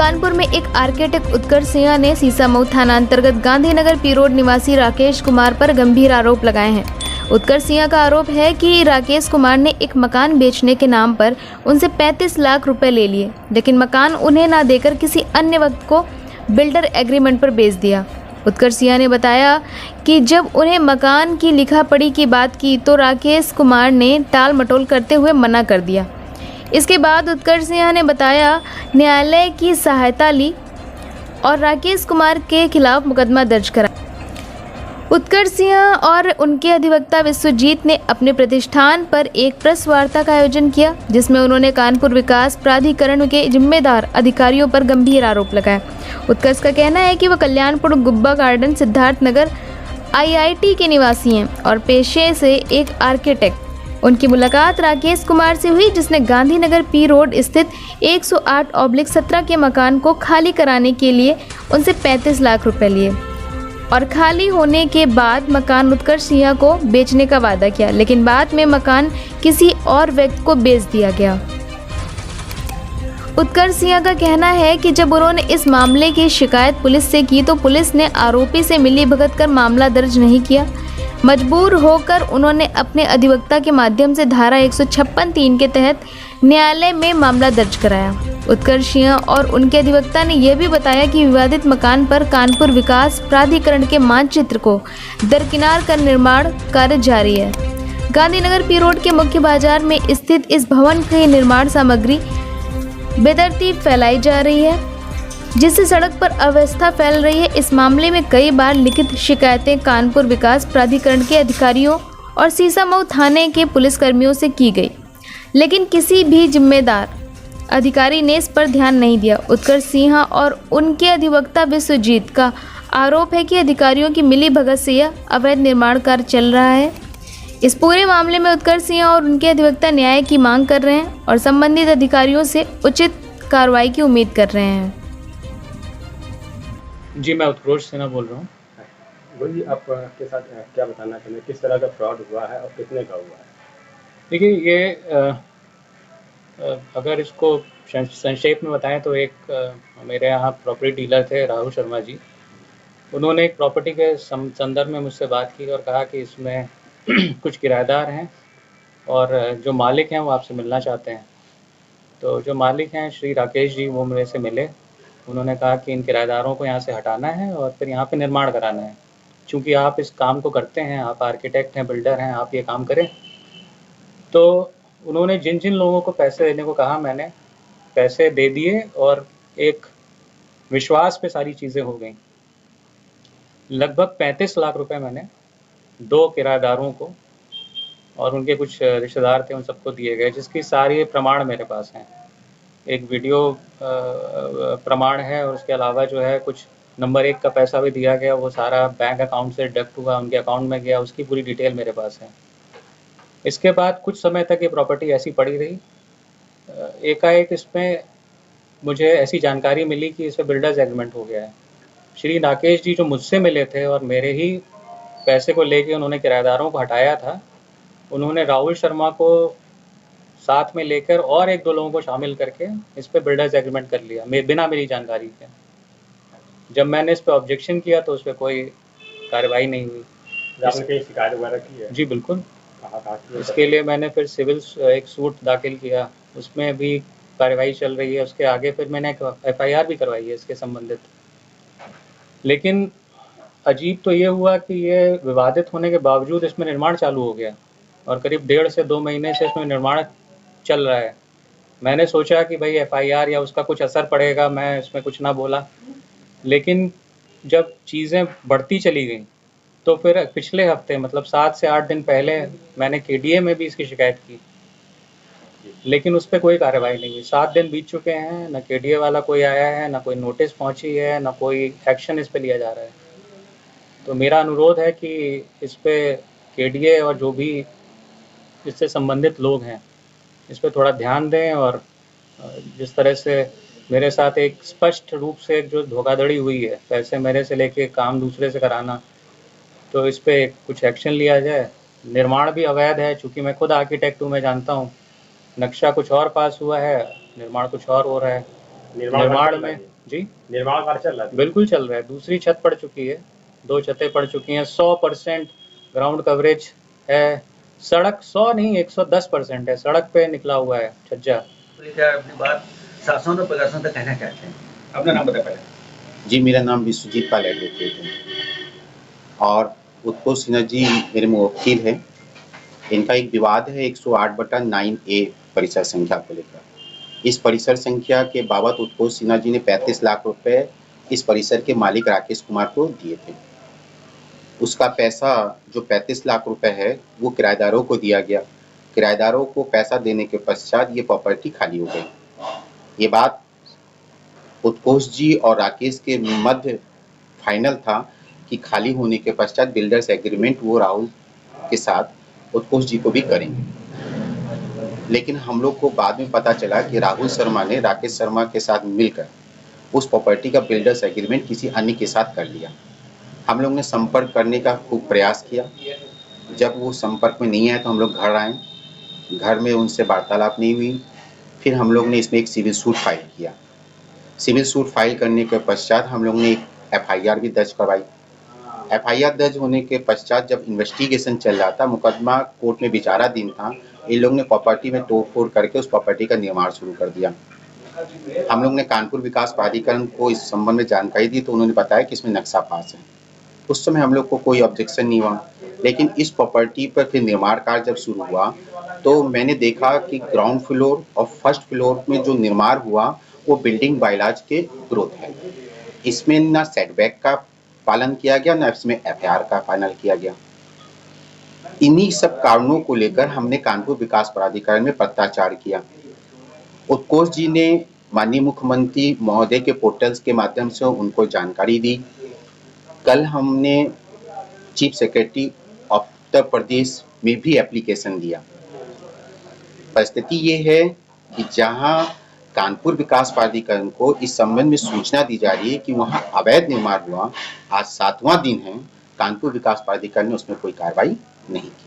कानपुर में एक आर्किटेक्ट उत्कर्ष सिंह ने सीसामऊ थाना अंतर्गत गांधीनगर पी रोड निवासी राकेश कुमार पर गंभीर आरोप लगाए हैं। उत्कर्ष सिंह का आरोप है कि राकेश कुमार ने एक मकान बेचने के नाम पर उनसे 35 लाख रुपए ले लिए, लेकिन मकान उन्हें ना देकर किसी अन्य वक्त को बिल्डर एग्रीमेंट पर बेच दिया। उत्कर्ष सिंह ने बताया कि जब उन्हें मकान की लिखा पढ़ी की बात की तो राकेश कुमार ने टाल मटोल करते हुए मना कर दिया। इसके बाद उत्कर्ष सिंह ने बताया न्यायालय की सहायता ली और राकेश कुमार के खिलाफ मुकदमा दर्ज करा। उत्कर्ष सिंह और उनके अधिवक्ता विश्वजीत ने अपने प्रतिष्ठान पर एक प्रेस वार्ता का आयोजन किया, जिसमें उन्होंने कानपुर विकास प्राधिकरण के जिम्मेदार अधिकारियों पर गंभीर आरोप लगाए। उत्कर्ष का कहना है कि वह कल्याणपुर गुब्बा गार्डन सिद्धार्थनगर IIT के निवासी हैं और पेशे से एक आर्किटेक्ट। उनकी मुलाकात राकेश कुमार से हुई, जिसने गांधीनगर पी रोड स्थित 108/17 के मकान को खाली कराने के लिए उनसे 35 लाख रुपए लिए और खाली होने के बाद मकान उत्कर्ष सिंह को बेचने का वादा किया, लेकिन बाद में मकान किसी और व्यक्ति को बेच दिया गया। उत्कर्ष सिंह का कहना है कि जब उन्होंने इस मामले की शिकायत पुलिस से की तो पुलिस ने आरोपी से मिलीभगत कर मामला दर्ज नहीं किया। मजबूर होकर उन्होंने अपने अधिवक्ता के माध्यम से धारा 156(3) के तहत न्यायालय में मामला दर्ज कराया। उत्कर्ष सिंह और उनके अधिवक्ता ने यह भी बताया कि विवादित मकान पर कानपुर विकास प्राधिकरण के मानचित्र को दरकिनार कर निर्माण कार्य जारी है। गांधीनगर पी रोड के मुख्य बाजार में स्थित इस भवन की निर्माण सामग्री बेतरतीब फैलाई जा रही है, जिससे सड़क पर अव्यवस्था फैल रही है। इस मामले में कई बार लिखित शिकायतें कानपुर विकास प्राधिकरण के अधिकारियों और सीसामऊ थाने के पुलिसकर्मियों से की गई, लेकिन किसी भी जिम्मेदार अधिकारी ने इस पर ध्यान नहीं दिया। उत्कर्ष सिंह और उनके अधिवक्ता विश्वजीत का आरोप है कि अधिकारियों की मिलीभगत से यह अवैध निर्माण कार्य चल रहा है। इस पूरे मामले में उत्कर्ष सिंह और उनके अधिवक्ता न्याय की मांग कर रहे हैं और संबंधित अधिकारियों से उचित कार्रवाई की उम्मीद कर रहे हैं। जी, मैं उत्कर्ष सिन्हा बोल रहा हूँ। बोलिए, आपके साथ क्या बताना चाहिए, किस तरह का फ्रॉड हुआ है और कितने का हुआ है? देखिए, ये अगर इसको संक्षेप में बताएं तो एक मेरे यहाँ प्रॉपर्टी डीलर थे राहुल शर्मा जी। उन्होंने एक प्रॉपर्टी के संदर्भ में मुझसे बात की और कहा कि इसमें कुछ किराएदार हैं और जो मालिक हैं वो आपसे मिलना चाहते हैं। तो जो मालिक हैं श्री राकेश जी, वो मेरे से मिले। उन्होंने कहा कि इन किराएदारों को यहाँ से हटाना है और फिर यहाँ पे निर्माण कराना है। चूँकि आप इस काम को करते हैं, आप आर्किटेक्ट हैं, बिल्डर हैं, आप ये काम करें। तो उन्होंने जिन जिन लोगों को पैसे देने को कहा, मैंने पैसे दे दिए और एक विश्वास पे सारी चीज़ें हो गई। लगभग 35 लाख रुपए मैंने 2 किराएदारों को और उनके कुछ रिश्तेदार थे, उन सबको दिए गए, जिसकी सारी प्रमाण मेरे पास हैं। एक वीडियो प्रमाण है और उसके अलावा जो है कुछ नंबर 1 का पैसा भी दिया गया, वो सारा बैंक अकाउंट से डिडक्ट हुआ, उनके अकाउंट में गया, उसकी पूरी डिटेल मेरे पास है। इसके बाद कुछ समय तक ये प्रॉपर्टी ऐसी पड़ी रही। एकाएक इसमें मुझे ऐसी जानकारी मिली कि इस पर बिल्डर्स एग्रीमेंट हो गया है। श्री राकेश जी जो मुझसे मिले थे और मेरे ही पैसे को लेके उन्होंने किराएदारों को हटाया था, उन्होंने राहुल शर्मा को साथ में लेकर और 1-2 लोगों को शामिल करके इस पे बिल्डर्स एग्रीमेंट कर लिया, बिना मेरी जानकारी के। जब मैंने इस पे ऑब्जेक्शन किया तो उस पर कोई कार्रवाई नहीं हुई। आपने कहीं शिकायत वगैरह की है? जी बिल्कुल। कहाँ इसके लिए मैंने फिर सिविल एक सूट दाखिल किया, उसमें भी कार्रवाई चल रही है। उसके आगे फिर मैंने FIR भी करवाई है इसके संबंधित। लेकिन अजीब तो ये हुआ कि ये विवादित होने के बावजूद इसमें निर्माण चालू हो गया और करीब 1.5 से 2 महीने से इसमें निर्माण चल रहा है। मैंने सोचा कि भाई FIR या उसका कुछ असर पड़ेगा, मैं इसमें कुछ ना बोला। लेकिन जब चीज़ें बढ़ती चली गई तो फिर पिछले हफ्ते, मतलब 7 से 8 दिन पहले, मैंने KDA में भी इसकी शिकायत की, लेकिन उस पर कोई कार्रवाई नहीं हुई। 7 दिन बीत चुके हैं, ना KDA वाला कोई आया है, ना कोई नोटिस पहुंची है, ना कोई एक्शन इस पर लिया जा रहा है। तो मेरा अनुरोध है कि इस पर KDA और जो भी इससे संबंधित लोग हैं इस पर थोड़ा ध्यान दें। और जिस तरह से मेरे साथ एक स्पष्ट रूप से जो धोखाधड़ी हुई है, पैसे मेरे से लेके काम दूसरे से कराना, तो इस पर कुछ एक्शन लिया जाए। निर्माण भी अवैध है, चूँकि मैं खुद आर्किटेक्ट हूँ, मैं जानता हूँ। नक्शा कुछ और पास हुआ है, निर्माण कुछ और हो रहा है। निर्माण में जी निर्माण कार्य चल रहा है? बिल्कुल चल रहा है, दूसरी छत पड़ चुकी है, 2 छतें पड़ चुकी हैं, 100% ग्राउंड कवरेज है, सड़क 100 नहीं 110% है, सड़क पे निकला हुआ है छज्जा। अपनी बात शासन और प्रशासन तक कहना चाहते हैं। अपना नाम बताए पहले। जी, मेरा नाम विश्वजीत पाल एडवोकेट है और उत्पल सिन्हा जी मेरे मुवक्किल हैं। इनका एक विवाद है 108/9A परिसर संख्या को लेकर। इस परिसर संख्या के बाबत उत्पल सिन्हा जी ने 35 लाख रुपए इस परिसर के मालिक राकेश कुमार को दिए थे। उसका पैसा जो 35 लाख रुपए है वो किराएदारों को दिया गया। किराएदारों को पैसा देने के पश्चात ये प्रॉपर्टी खाली हो गई। ये बात उत्कोष जी और राकेश के मध्य फाइनल था कि खाली होने के पश्चात बिल्डर्स एग्रीमेंट वो राहुल के साथ उत्कोष जी को भी करेंगे। लेकिन हम लोग को बाद में पता चला कि राहुल शर्मा ने राकेश शर्मा के साथ मिलकर उस प्रॉपर्टी का बिल्डर्स एग्रीमेंट किसी अन्य के साथ कर लिया। हम लोग ने संपर्क करने का खूब प्रयास किया। जब वो संपर्क में नहीं आए तो हम लोग घर आए। घर में उनसे वार्तालाप नहीं हुई। फिर हम लोग ने इसमें एक सिविल सूट फाइल किया। सिविल सूट फाइल करने के पश्चात हम लोग ने एक FIR भी दर्ज करवाई। FIR दर्ज होने के पश्चात जब इन्वेस्टिगेशन चल रहा था, मुकदमा कोर्ट में विचाराधीन था, इन लोग ने प्रॉपर्टी में तोड़फोड़ करके उस प्रॉपर्टी का निर्माण शुरू कर दिया। हम लोग ने कानपुर विकास प्राधिकरण को इस संबंध में जानकारी दी तो उन्होंने बताया कि इसमें नक्शा पास है। उस समय हम लोग को कोई ऑब्जेक्शन नहीं हुआ। लेकिन इस प्रॉपर्टी पर फिर निर्माण कार्य जब शुरू हुआ तो मैंने देखा कि ग्राउंड फ्लोर और फर्स्ट फ्लोर में जो निर्माण हुआ वो बिल्डिंग बायलॉज के विरुद्ध है। इसमें ना सेटबैक का पालन किया गया, ना इसमें FIR का पालन किया गया। इन्हीं सब कारणों को लेकर हमने कानपुर विकास प्राधिकरण में पत्राचार किया। उत्कोष जी ने माननीय मुख्यमंत्री महोदय के पोर्टल्स के माध्यम से उनको जानकारी दी। कल हमने chief secretary of Uttar Pradesh में भी एप्लीकेशन दिया। परिस्थिति ये है कि जहां कानपुर विकास प्राधिकरण को इस संबंध में सूचना दी जा रही है कि वहां अवैध निर्माण हुआ, आज 7वां दिन है, कानपुर विकास प्राधिकरण ने उसमें कोई कार्रवाई नहीं की।